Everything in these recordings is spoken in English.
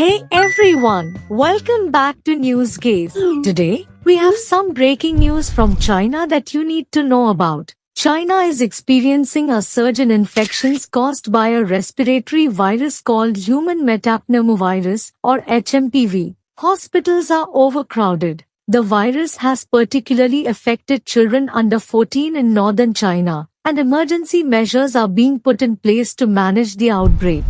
Hey everyone, welcome back to News Gaze. Today, we have some breaking news from China that you need to know about. China is experiencing a surge in infections caused by a respiratory virus called human metapneumovirus or HMPV. Hospitals are overcrowded. The virus has particularly affected children under 14 in northern China, and emergency measures are being put in place to manage the outbreak.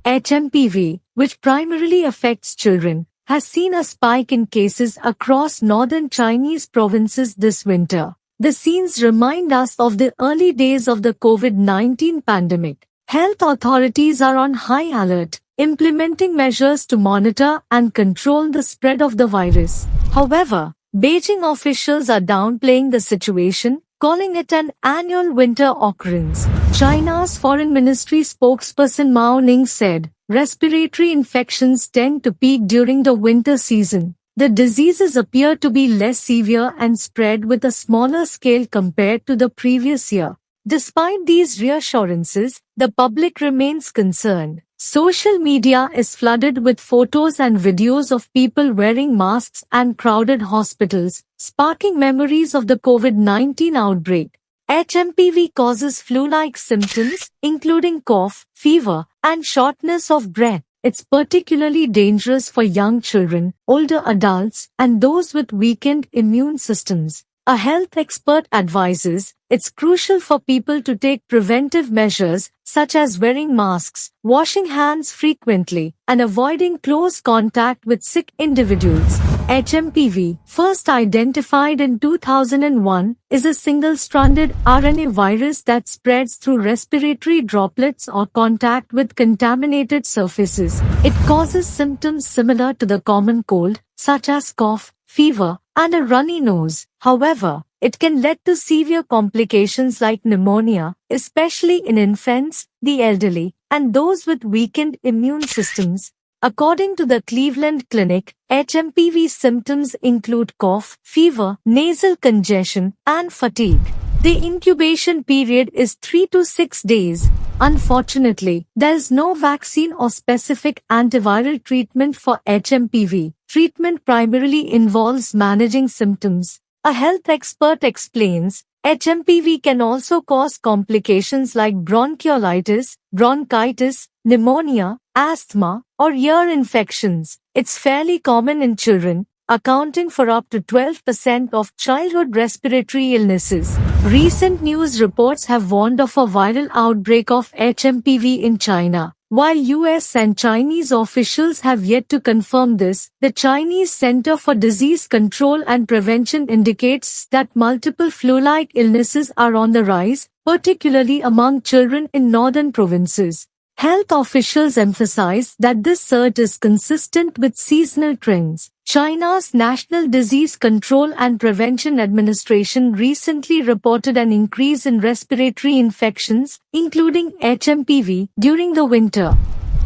HMPV, which primarily affects children, has seen a spike in cases across northern Chinese provinces this winter. The scenes remind us of the early days of the COVID-19 pandemic. Health authorities are on high alert, implementing measures to monitor and control the spread of the virus. However, Beijing officials are downplaying the situation, calling it an annual winter occurrence. China's Foreign Ministry spokesperson Mao Ning said, respiratory infections tend to peak during the winter season. The diseases appear to be less severe and spread with a smaller scale compared to the previous year. Despite these reassurances, the public remains concerned. Social media is flooded with photos and videos of people wearing masks and crowded hospitals, sparking memories of the COVID-19 outbreak. HMPV causes flu-like symptoms, including cough, fever, and shortness of breath. It's particularly dangerous for young children, older adults, and those with weakened immune systems. A health expert advises, it's crucial for people to take preventive measures, such as wearing masks, washing hands frequently, and avoiding close contact with sick individuals. HMPV, first identified in 2001, is a single-stranded RNA virus that spreads through respiratory droplets or contact with contaminated surfaces. It causes symptoms similar to the common cold, such as cough, fever, and a runny nose. However, it can lead to severe complications like pneumonia, especially in infants, the elderly, and those with weakened immune systems. According to the Cleveland Clinic, HMPV symptoms include cough, fever, nasal congestion, and fatigue. The incubation period is 3 to 6 days. Unfortunately, there is no vaccine or specific antiviral treatment for HMPV. Treatment primarily involves managing symptoms. A health expert explains, HMPV can also cause complications like bronchiolitis, bronchitis, pneumonia, asthma, or ear infections. It's fairly common in children, accounting for up to 12% of childhood respiratory illnesses. Recent news reports have warned of a viral outbreak of HMPV in China. While US and Chinese officials have yet to confirm this, the Chinese Center for Disease Control and Prevention indicates that multiple flu-like illnesses are on the rise, particularly among children in northern provinces. Health officials emphasize that this surge is consistent with seasonal trends. China's National Disease Control and Prevention Administration recently reported an increase in respiratory infections, including HMPV, during the winter.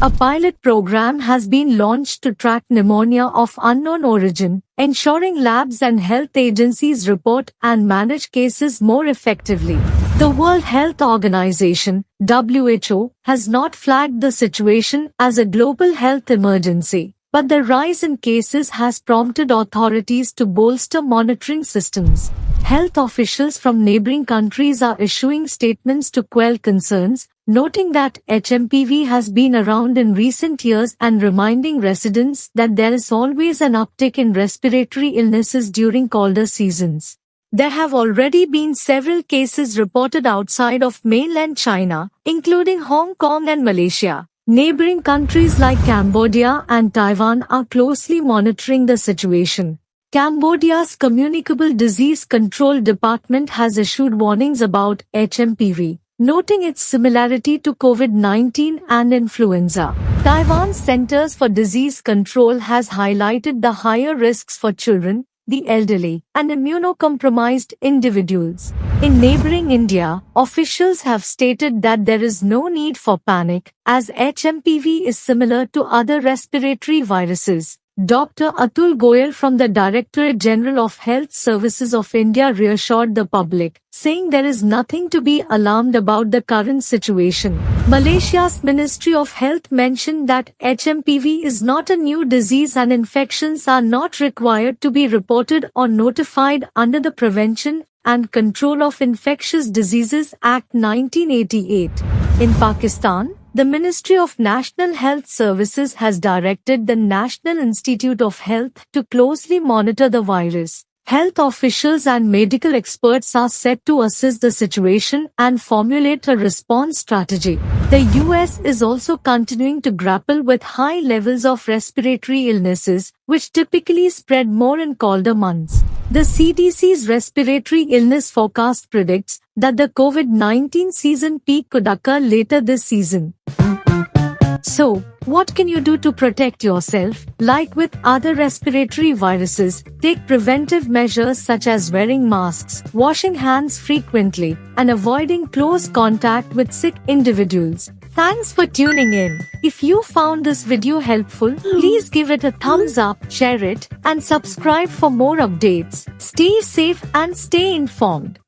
A pilot program has been launched to track pneumonia of unknown origin, ensuring labs and health agencies report and manage cases more effectively. The World Health Organization, WHO, has not flagged the situation as a global health emergency, but the rise in cases has prompted authorities to bolster monitoring systems. Health officials from neighboring countries are issuing statements to quell concerns, noting that HMPV has been around in recent years and reminding residents that there is always an uptick in respiratory illnesses during colder seasons. There have already been several cases reported outside of mainland China, including Hong Kong and Malaysia. Neighboring countries like Cambodia and Taiwan are closely monitoring the situation. Cambodia's Communicable Disease Control Department has issued warnings about HMPV, noting its similarity to COVID-19 and influenza. Taiwan's Centers for Disease Control has highlighted the higher risks for children, the elderly, and immunocompromised individuals. In neighboring India, officials have stated that there is no need for panic, as HMPV is similar to other respiratory viruses. Dr. Atul Goyal from the Directorate General of Health Services of India reassured the public, saying there is nothing to be alarmed about the current situation. Malaysia's Ministry of Health mentioned that HMPV is not a new disease and infections are not required to be reported or notified under the Prevention and Control of Infectious Diseases Act 1988. In Pakistan, the Ministry of National Health Services has directed the National Institute of Health to closely monitor the virus. Health officials and medical experts are set to assess the situation and formulate a response strategy. The US is also continuing to grapple with high levels of respiratory illnesses, which typically spread more in colder months. The CDC's respiratory illness forecast predicts that the COVID-19 season peak could occur later this season. So, what can you do to protect yourself? Like with other respiratory viruses, take preventive measures such as wearing masks, washing hands frequently, and avoiding close contact with sick individuals. Thanks for tuning in. If you found this video helpful, please give it a thumbs up, share it, and subscribe for more updates. Stay safe and stay informed.